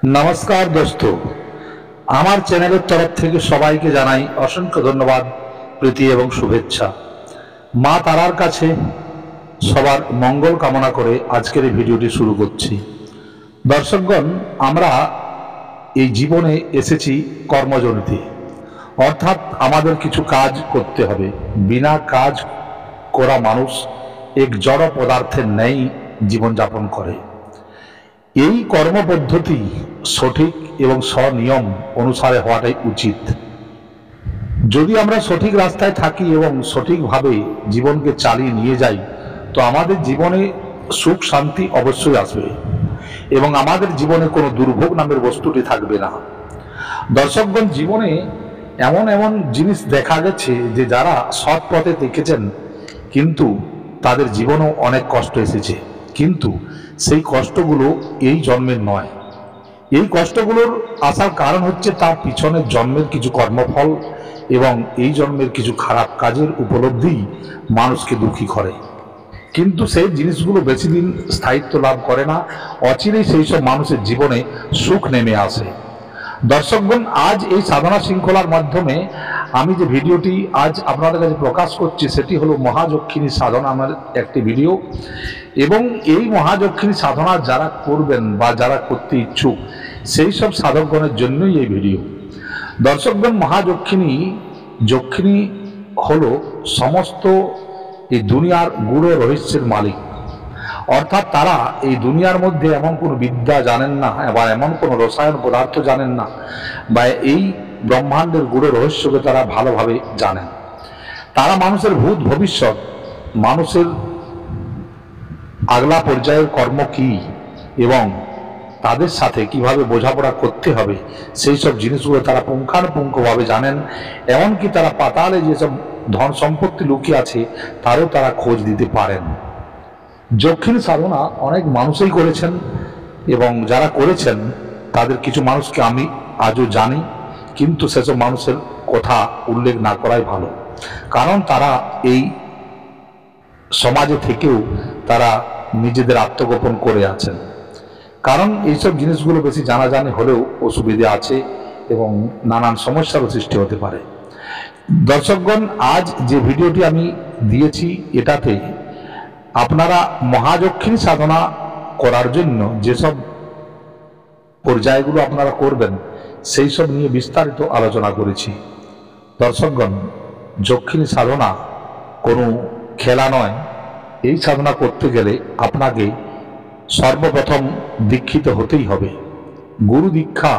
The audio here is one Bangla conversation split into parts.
नमस्कार दोस्तों, आमार चैनल तरफ থেকে সবাইকে জানাই অসংখ্য ধন্যবাদ, প্রীতি এবং শুভেচ্ছা। মা তারার কাছে সবার মঙ্গল কামনা করে আজকের এই ভিডিওটি শুরু করছি। দর্শকগণ, আমরা এই জীবনে এসেছি কর্মজনিতে, অর্থাৎ আমাদের কিছু কাজ করতে হবে। বিনা কাজ করা মানুষ এক জড় পদার্থের ন্যায় জীবনযাপন করে। এই কর্মপদ্ধতি সঠিক এবং স্বনিয়ম অনুসারে হওয়াটাই উচিত। যদি আমরা সঠিক রাস্তায় থাকি এবং সঠিকভাবে জীবনকে চালিয়ে নিয়ে যাই, তো আমাদের জীবনে সুখ শান্তি অবশ্যই আসবে এবং আমাদের জীবনে কোনো দুর্ভোগ নামের বস্তুটি থাকবে না। দর্শকগণ, জীবনে এমন এমন জিনিস দেখা গেছে যে যারা সৎ পথে দেখেছেন, কিন্তু তাদের জীবনেও অনেক কষ্ট এসেছে, কিন্তু সেই কষ্টগুলো এই জন্মের নয়। এই কষ্টগুলোর আসার কারণ হচ্ছে তার পিছনের জন্মের কিছু কর্মফল এবং এই জন্মের কিছু খারাপ কাজের উপলব্ধি মানুষকে দুঃখী করে, কিন্তু সেই জিনিসগুলো বেশি দিন স্থায়িত্ব লাভ করে না। অচিরেই সেই সব মানুষের জীবনে সুখ নেমে আসে। দর্শকগণ, আজ এই সাধনা শৃঙ্খলার মাধ্যমে আমি যে ভিডিওটি আজ আপনাদের কাছে প্রকাশ করছি, সেটি হলো মহাযক্ষিণী সাধনা আমার একটি ভিডিও। এবং এই মহাযক্ষিণী সাধনা যারা করবেন বা যারা করতে ইচ্ছুক, সেই সব সাধকগণের জন্যই এই ভিডিও। দর্শকগণ, যক্ষিণী হলো সমস্ত এই দুনিয়ার গূঢ় রহস্যের মালিক। অর্থাৎ তারা এই দুনিয়ার মধ্যে এমন কোনো বিদ্যা জানেন না বা এমন কোনো রসায়ন পদার্থ জানেন না, বা এই ব্রহ্মাণ্ডের গূঢ় রহস্যকে তারা ভালোভাবে জানেন। তারা মানুষের ভূত ভবিষ্যৎ, মানুষের আগলা পর্যায়ের কর্ম কি এবং তাদের সাথে কিভাবে বোঝাপড়া করতে হবে, সেই সব জিনিসগুলো তারা পুঙ্খানুপুঙ্খভাবে জানেন। এমনকি তারা পাতালে যেসব ধন সম্পত্তি লুকিয়ে আছে তারও তারা খোঁজ দিতে পারেন। যক্ষিণী সাধনা অনেক মানুষই করেছেন এবং যারা করেছেন তাদের কিছু মানুষকে আমি আজও জানি, কিন্তু সেসব মানুষের কথা উল্লেখ না করাই ভালো, কারণ তারা এই সমাজে থেকেও তারা নিজেদের আত্মগোপন করে আছেন। কারণ এইসব জিনিসগুলো বেশি জানাজানি হলেও অসুবিধা আছে এবং নানান সমস্যারও সৃষ্টি হতে পারে। দর্শকগণ, আজ যে ভিডিওটি আমি দিয়েছি, এটাতে আপনারা মহাযক্ষিণী সাধনা করার জন্য যেসব পর্যায়গুলো আপনারা করবেন, সেই সব নিয়ে বিস্তারিত আলোচনা করেছি। দর্শকগণ, যক্ষিণী সাধনা কোনো খেলা নয়। এই সাধনা করতে গেলে আপনাকে সর্বপ্রথম দীক্ষিত হতেই হবে। গুরু দীক্ষা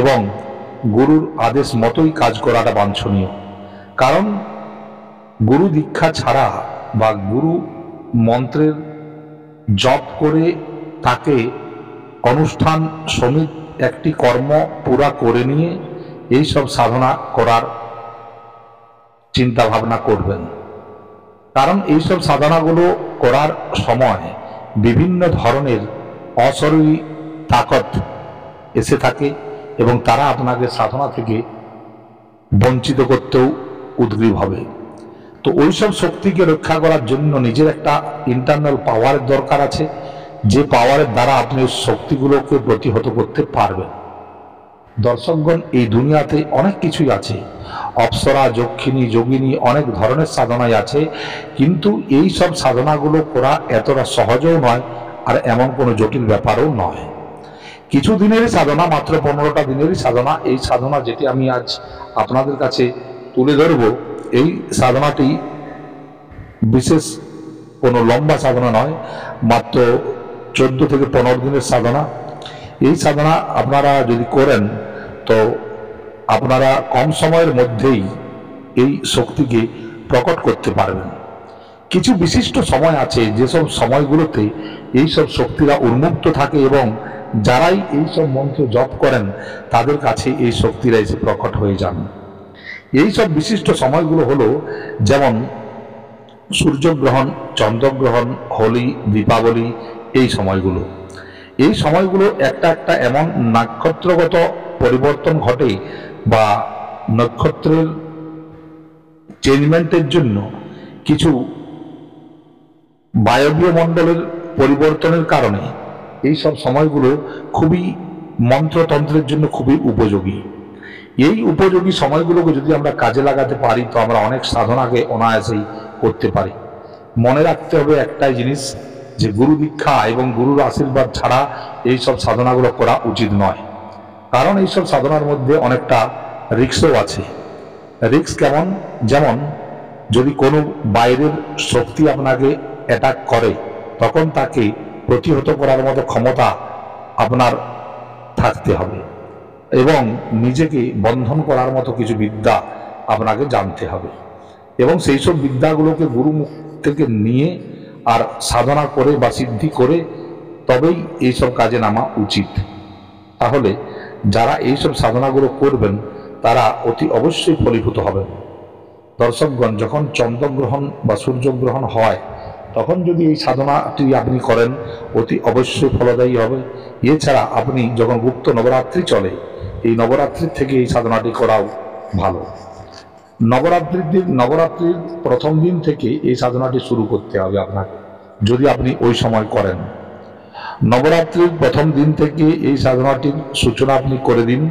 এবং গুরুর আদেশ মতোই কাজ করাটা বাঞ্ছনীয়। কারণ গুরু দীক্ষা ছাড়া বা গুরু মন্ত্রের জপ করে তাকে অনুষ্ঠান সমিত একটি কর্ম পুরা করে নিয়ে এই সব সাধনা করার চিন্তা ভাবনা করবেন। কারণ এইসব সাধনাগুলো করার সময় বিভিন্ন ধরনের অশরীরী তাকত এসে থাকে এবং তারা আপনাকে সাধনা থেকে বঞ্চিত করতেও উদ্গ্রীব হবে। তো ওইসব শক্তিকে রক্ষা করার জন্য নিজের একটা ইন্টারনাল পাওয়ারের দরকার আছে, যে পাওয়ারের দ্বারা আপনি শক্তিগুলোকে প্রতিহত করতে পারবেন। দর্শকগণ, এই দুনিয়াতে অনেক কিছুই আছে, অপ্সরা, যক্ষিণী, যোগিনী, অনেক ধরনের সাধনাই আছে, কিন্তু এই সব সাধনাগুলো করা এতটা সহজও নয় আর এমন কোনো জটিল ব্যাপারও নয়। কিছু দিনেরই সাধনা, মাত্র 15টা দিনেরই সাধনা। এই সাধনা যেটি আমি আজ আপনাদের কাছে তুলে ধরব, এই সাধনাটি বিশেষ কোনো লম্বা সাধনা নয়, মাত্র 14 থেকে 15 দিনের সাধনা। এই সাধনা আপনারা যদি করেন তো আপনারা কম সময়ের মধ্যেই এই শক্তিকে প্রকট করতে পারবেন। কিছু বিশিষ্ট সময় আছে, যেসব সময়গুলোতে এই সব শক্তিরা উন্মুক্ত থাকে এবং যারাই এই সব মন্ত্র জপ করেন তাদের কাছে এই শক্তিরা এসে প্রকট হয়ে যান। এই সব বিশিষ্ট সময়গুলো হলো যেমন সূর্যগ্রহণ, চন্দ্রগ্রহণ, হোলি, দীপাবলি। এই সময়গুলো একটা একটা এমন নক্ষত্রগত পরিবর্তন ঘটে বা নক্ষত্রের চেঞ্জমেন্টের জন্য কিছু বায়বীয় মণ্ডলের পরিবর্তনের কারণে এই সব সময়গুলো খুবই মন্ত্রতন্ত্রের জন্য খুবই উপযোগী। এই উপযোগী সময়গুলোকে যদি আমরা কাজে লাগাতে পারি তো আমরা অনেক সাধনাকে অনায়াসেই করতে পারি। মনে রাখতে হবে একটাই জিনিস, যে গুরু দীক্ষা এবং গুরুর আশীর্বাদ ছাড়া এই সব সাধনাগুলো করা উচিত নয়। কারণ এইসব সাধনার মধ্যে অনেকটা রিস্কও আছে। রিস্ক কেমন? যেমন যদি কোনো বাইরের শক্তি আপনাকে অ্যাটাক করে তখন তাকে প্রতিহত করার মতো ক্ষমতা আপনার থাকতে হবে এবং নিজেকে বন্ধন করার মতো কিছু বিদ্যা আপনাকে জানতে হবে এবং সেই সব বিদ্যাগুলোকে গুরুমুখ থেকে নিয়ে আর সাধনা করে বা সিদ্ধি করে তবেই এইসব কাজে নামা উচিত। তাহলে যারা এইসব সাধনাগুলো করবেন তারা অতি অবশ্যই ফলীভূত হবেন। দর্শকগণ, যখন চন্দ্রগ্রহণ বা সূর্যগ্রহণ হয় তখন যদি এই সাধনাটি আপনি করেন অতি অবশ্যই ফলদায়ী হবে। এছাড়া আপনি যখন গুপ্ত নবরাত্রি চলে এই নবরাত্রির থেকে এই সাধনাটি করাও ভালো। নবরাত্রির প্রথম দিন থেকে এই সাধনাটি শুরু করতে হবে আপনাকে, যদি আপনি ওই সময় করেন। নবরাত্রির প্রথম দিন থেকে এই সাধনাটির সূচনা আপনি করে দিন,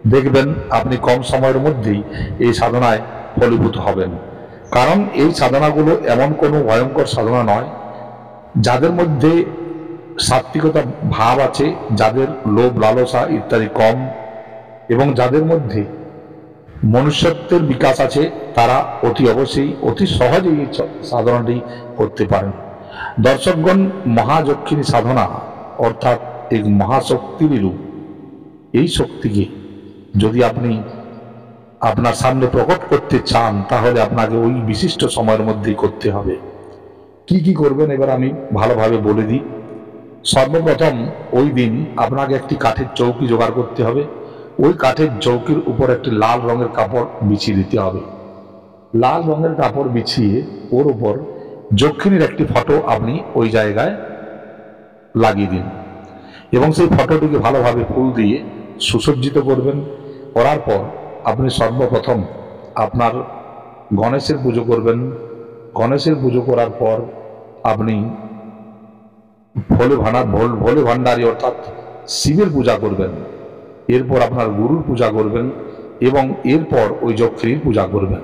দেখবেন আপনি কম সময়ের মধ্যেই এই সাধনায় ফলীভূত হবেন। কারণ এই সাধনাগুলো এমন কোনো ভয়ঙ্কর সাধনা নয়। যাদের মধ্যে সাত্বিকতা ভাব আছে, যাদের লোভ লালসা ইত্যাদি কম এবং যাদের মধ্যে মনুষ্যত্বের বিকাশ আছে তারা অতি অবশ্যই অতি সহজেই এই সাধনাটি করতে পারেন। দর্শকগণ, মহাযক্ষিণী সাধনা অর্থাৎ এক মহাশক্তির রূপ। এই শক্তিকে যদি আপনি আপনার সামনে প্রকট করতে চান তাহলে আপনাকে ওই বিশিষ্ট সময়ের মধ্যেই করতে হবে। কি কি করবেন এবার আমি ভালোভাবে বলে দিই। সর্বপ্রথম ওই দিন আপনাকে একটি কাঠের চৌকি জোগাড় করতে হবে। ওই কাঠের চৌকির উপর একটি লাল রঙের কাপড় বিছিয়ে দিতে হবে। লাল রঙের কাপড় বিছিয়ে ওর উপর যক্ষিণীর একটি ফটো আপনি ওই জায়গায় লাগিয়ে দিন এবং সেই ফটোটিকে ভালোভাবে ফুল দিয়ে সুসজ্জিত করবেন। করার পর আপনি সর্বপ্রথম আপনার গণেশের পুজো করবেন। গণেশের পুজো করার পর আপনি ভোলে ভান্ডারী অর্থাৎ শিবের পূজা করবেন। এরপর আপনার গুরুর পূজা করবেন এবং এরপর ওই যক্ষিণীর পূজা করবেন।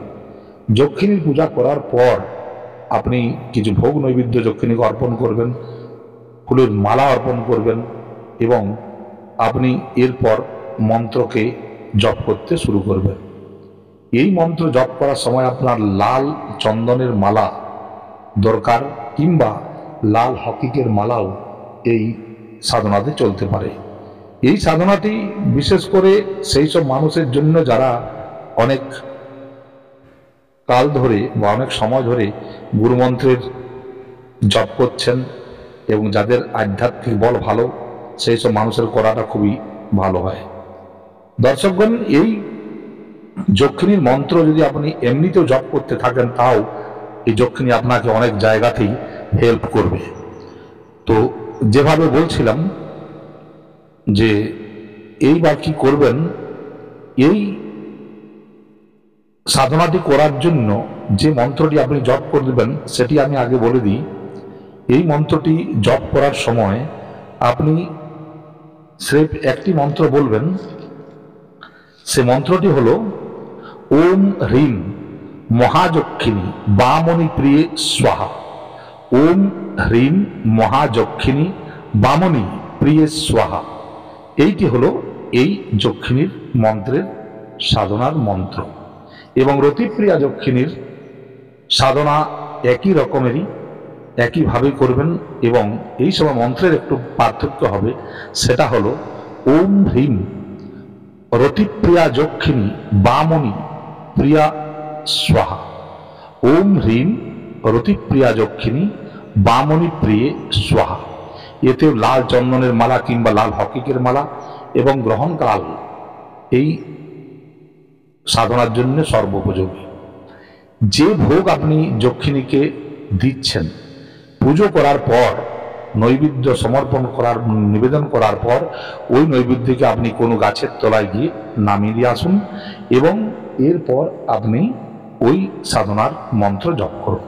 যক্ষিণীর পূজা করার পর আপনি কিছু ভোগ নৈবেদ্য যক্ষিণীকে অর্পণ করবেন, ফুলের মালা অর্পণ করবেন এবং আপনি এরপর মন্ত্রকে জপ করতে শুরু করবেন। এই মন্ত্র জপ করার সময় আপনার লাল চন্দনের মালা দরকার কিংবা লাল হকিকের মালাও এই সাধনাতে চলতে পারে। এই সাধনাটি বিশেষ করে সেই সব মানুষের জন্য যারা অনেক কাল ধরে বা অনেক সময় ধরে গুরুমন্ত্রের জপ করছেন এবং যাদের আধ্যাত্মিক বল ভালো, সেই সব মানুষের করাটা খুবই ভালো হয়। দর্শকগণ, এই যক্ষিণীর মন্ত্র যদি আপনি এমনিতেও জপ করতে থাকেন তাও এই যক্ষিণী আপনাকে অনেক জায়গাতেই হেল্প করবে। তো যেভাবে বলছিলাম যে এইবার কি করবেন, এই সাধনাটি করার জন্য যে মন্ত্রটি আপনি জপ করবেন সেটি আমি আগে বলে দিই। এই মন্ত্রটি জপ করার সময় আপনি স্রেফ একটি মন্ত্র বলবেন। সে মন্ত্রটি হলো ওম হ্রিম মহাযক্ষিণী বামনী প্রিয়ে স্বাহা। ওম হ্রিম মহাযক্ষিণী বামনী প্রিয়ে স্বাহা। এইটি হলো এই যক্ষিণীর মন্ত্রের সাধনার মন্ত্র এবং রতিপ্রিয়া যক্ষিণীর সাধনা একই রকমেরই, একইভাবে করবেন এবং এই সময় মন্ত্রের একটু পার্থক্য হবে। সেটা হলো ওম হ্রিম রতিপ্রিয়া যক্ষিণী বামনী প্রিয়া স্বাহা। ওম হ্রিম রতিপ্রিয়া যক্ষিণী বামনী প্রিয়ে স্বাহা। এতে লাল চন্দনের মালা কিংবা লাল হকিকের মালা এবং গ্রহণকাল এই সাধনার জন্য সর্বোপযোগী। যে ভোগ আপনি যক্ষিণীকে দিচ্ছেন পুজো করার পর নৈবেদ্য সমর্পণ করার নিবেদন করার পর ওই নৈবেদ্যকে আপনি কোনো গাছের তলায় গিয়ে নামিয়ে দিয়ে আসুন এবং এরপর আপনি ওই সাধনার মন্ত্র জপ করুন।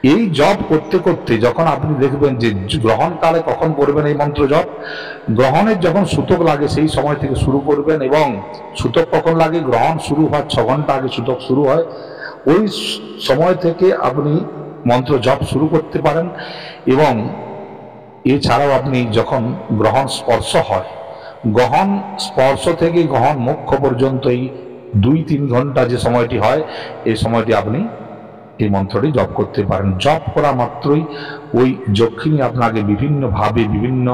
এই জপ করতে করতে যখন আপনি দেখবেন যে গ্রহণকালে কখন করবেন এই মন্ত্র জপ, গ্রহণের যখন সূতক লাগে সেই সময় থেকে শুরু করবেন, এবং সূতক কখন লাগে, গ্রহণ শুরু হওয়ার 6 ঘন্টা আগে সূতক শুরু হয়, ওই সময় থেকে আপনি মন্ত্র জপ শুরু করতে পারেন। এবং এছাড়াও আপনি যখন গ্রহণ স্পর্শ হয়, গ্রহণ স্পর্শ থেকে গ্রহণ মোক্ষ পর্যন্ত এই 2-3 ঘন্টা যে সময়টি হয়, এই সময়টি আপনি এই মন্ত্রটি জপ করতে পারেন। জপ করা মাত্রই ওই যক্ষিণী আপনাকে বিভিন্নভাবে বিভিন্ন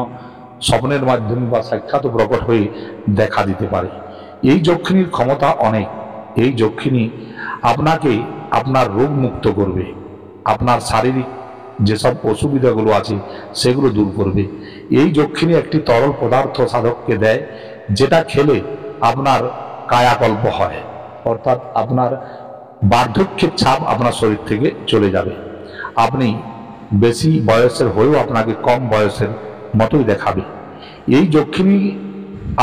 স্বপ্নের মাধ্যমে বা সাক্ষাৎ প্রকট হয়ে দেখা দিতে পারে। এই যক্ষিণীর ক্ষমতা অনেক। এই যক্ষিণী আপনাকে আপনার রোগ মুক্ত করবে, আপনার শারীরিক যেসব অসুবিধাগুলো আছে সেগুলো দূর করবে। এই যক্ষিণী একটি তরল পদার্থ সাধককে দেয়, যেটা খেলে আপনার কায়াকল্প হয়, অর্থাৎ আপনার বার্ধক্যের ছাপ আপনার শরীর থেকে চলে যাবে। আপনি বেশি বয়সের হয়েও আপনাকে কম বয়সের মতোই দেখাবে। এই যক্ষিণী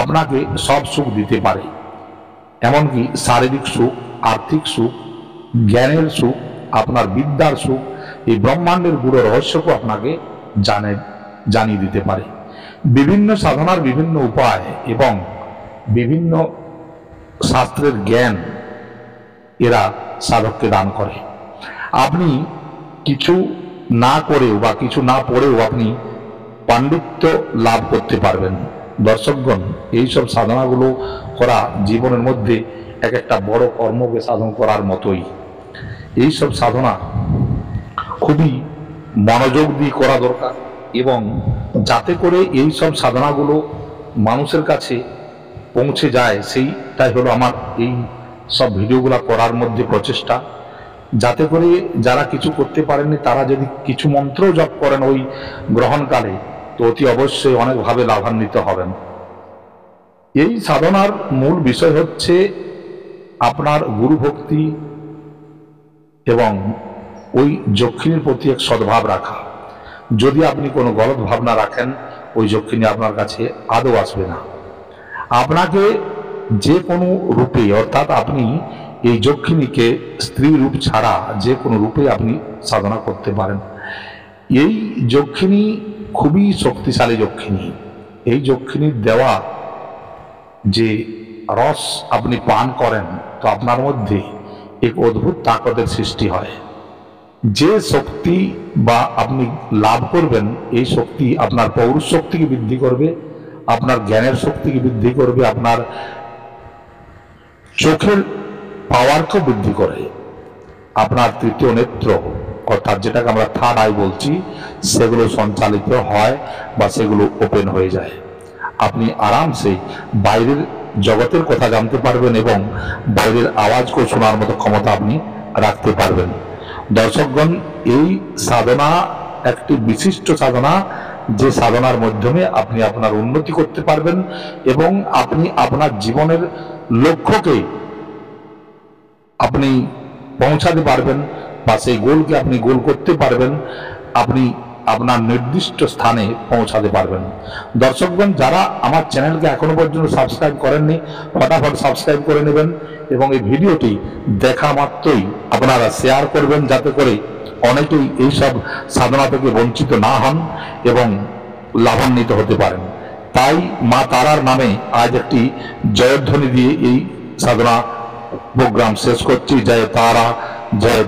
আপনাকে সব সুখ দিতে পারে, এমনকি শারীরিক সুখ, আর্থিক সুখ, জ্ঞানের সুখ, আপনার বিদ্যার সুখ, এই ব্রহ্মাণ্ডের গুড় রহস্যকে আপনাকে জানিয়ে দিতে পারে। বিভিন্ন সাধনার বিভিন্ন উপায় এবং বিভিন্ন শাস্ত্রের জ্ঞান এরা সাধককে দান করে। আপনি কিছু না করেও বা কিছু না পড়েও আপনি পাণ্ডিত্য লাভ করতে পারবেন। দর্শকগণ, এইসব সাধনাগুলো করা জীবনের মধ্যে এক একটা বড় কর্মকে সাধন করার মতোই। এইসব সাধনা খুবই মনোযোগ দিয়ে করা দরকার, এবং যাতে করে এই সব সাধনাগুলো মানুষের কাছে পৌঁছে যায়, সেইটাই হলো আমার এই সব ভিডিওগুলো করার মধ্যে প্রচেষ্টা। যাতে করে যারা কিছু করতে পারেননি তারা যদি কিছু মন্ত্র জপ করেন ওই গ্রহণকালে, তো অতি অবশ্যই অনেকভাবে লাভান্বিত হবেন। এই সাধনার মূল বিষয় হচ্ছে আপনার গুরু ভক্তি এবং ওই যক্ষিণীর প্রতি এক সদ্ভাব রাখা। যদি আপনি কোনো গলত ভাবনা রাখেন, ওই যক্ষিণী আপনার কাছে আদৌ আসবে না। আপনাকে যে কোনো রূপে, অর্থাৎ আপনি এই যক্ষিণীকে স্ত্রী রূপ ছাড়া যে কোনো রূপে আপনি সাধনা করতে পারেন। এই যক্ষিণী খুবই শক্তিশালী যক্ষিণী। এই যক্ষিণীর দেওয়া যে রস আপনি পান করেন, তো আপনার মধ্যে এক অদ্ভুত তাকতের সৃষ্টি হয়। যে শক্তি বা আপনি লাভ করবেন, এই শক্তি আপনার পৌরুষ শক্তিকে বৃদ্ধি করবে, আপনার জ্ঞানের শক্তিকে বৃদ্ধি করবে, আপনার চোখের পাওয়ারকে বৃদ্ধি করে, আপনার তৃতীয় নেত্র অর্থাৎ যেটাকে আমরা থার্ড আই বলছি, সেগুলো সঞ্চালিত হয় বা সেগুলো ওপেন হয়ে যায়। আপনি আরামসে বাইরের জগতের কথা জানতে পারবেন এবং বাইরের আওয়াজকে শোনার মতো ক্ষমতা আপনি রাখতে পারবেন। দর্শকগণ, এই সাধনা একটি বিশিষ্ট সাধনা, যে সাধনার মাধ্যমে আপনি আপনার উন্নতি করতে পারবেন এবং আপনি আপনার জীবনের লক্ষ্যকে আপনি পৌঁছাতে পারবেন, বা সেই গোলকে আপনি গোল করতে পারবেন, আপনি আপনার নির্দিষ্ট স্থানে পৌঁছাতে পারবেন। দর্শকগণ, যারা আমার চ্যানেলকে এখনো পর্যন্ত সাবস্ক্রাইব করেননি, ফটাফট সাবস্ক্রাইব করে নেবেন এবং এই ভিডিওটি দেখা মাত্রই আপনারা শেয়ার করবেন, যাতে করে অনেকেই এইসব সাধনা থেকে বঞ্চিত না হন এবং লাভান্বিত হতে পারেন। তাই মা তারার নামে আজ একটি জয়ধ্বনি দিয়ে এই সাধনা প্রোগ্রাম শেষ করছি। জয় তারা, জয়।